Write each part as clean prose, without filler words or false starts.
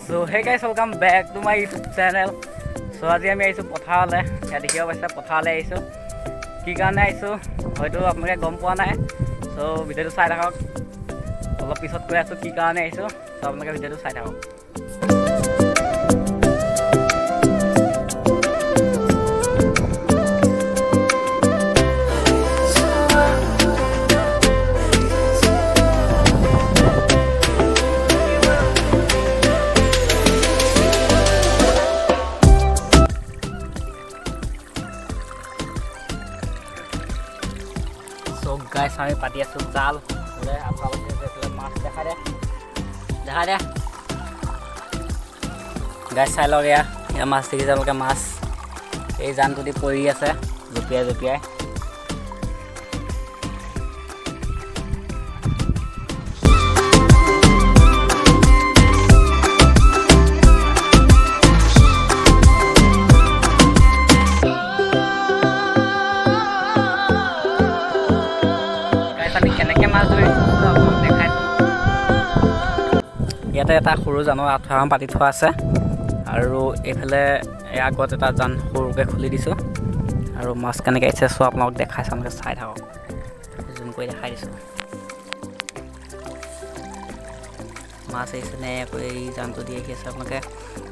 So hey guys, welcome back to my YouTube channel. So আজি আমি আইছো পথাৰলে ইয়া দেখিব পাইছে পথাৰলে আইছো কি কাৰণে আইছো হয়তো আপোনালোকে গম পোৱা নাই সো ভিডিওটো চাই থাকক অলপ পিছত কৈ আছো কি কাৰণে আইছো সো আপোনালোকে ভিডিওটো চাই থাকক So guys, আমি পাতি আছো জাল ওরে আপনাদের মাছ দেখা দে গাইস চাই লগ ইয়া মাছ দেখি যাবকে মাছ এই জানটোদি পৰি আছে জপিয়াই ইয়াতে এটা সৰু জানৰ আঠুৱাখন পাতি থোৱা আছে আৰু এইফালে আগত এটা জান সৰুকে খুলি দিছো আৰু মাছ কেনেকৈ আহিছে সব আপোনালোক দেখাইছো আপোনালোকে চাই থাকক জুম কৰি দেখাই দিছো মাছ আহিছে নে এই জানটো দি আহি আছে আপোনালোকে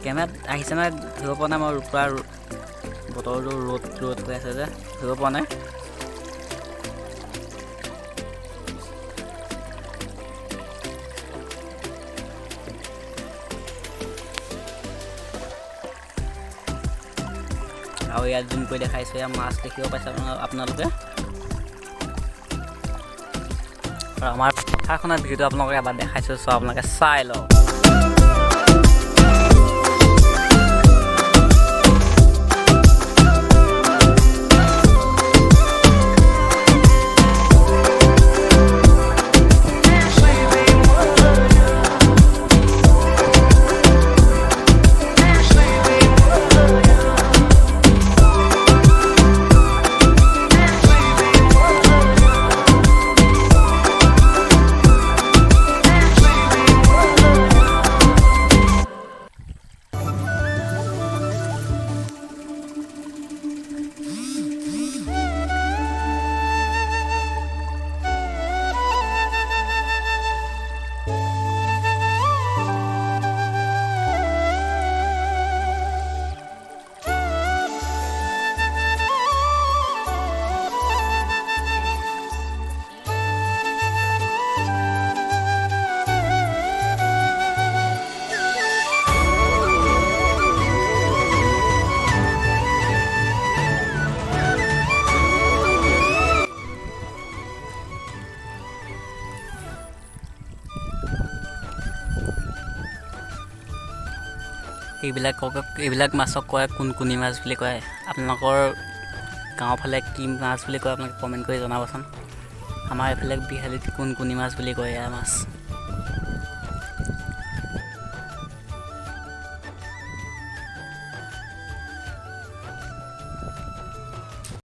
কেমেৰাত আহিছে নে ধৰিব পৰা নাই মই পুৰা বতৰটো ৰ'দ হৈ আছে যে ধৰিব পৰা নাই আৰু ইয়াত জুম কৰি দেখাইছো ইয়াত মাছ দেখিব পাইছে আপোনালোকে আৰু আমাৰ পথাৰখনৰ ভিডিঅ'টো আপোনালোকে এবাৰ দেখাইছো সো আপোনালোকে চাই লওক এইবিলাক মাছক কয় কুনকুনি মাছ বুলি কয় আপোনালোকৰ গাঁৱৰ ফালে কি মাছ বুলি কয় আপোনালোকে কমেণ্ট কৰি জনাবচোন আমাৰ এইফালে বিহালীত কুনকুনি মাছ বুলি কয় এয়া মাছ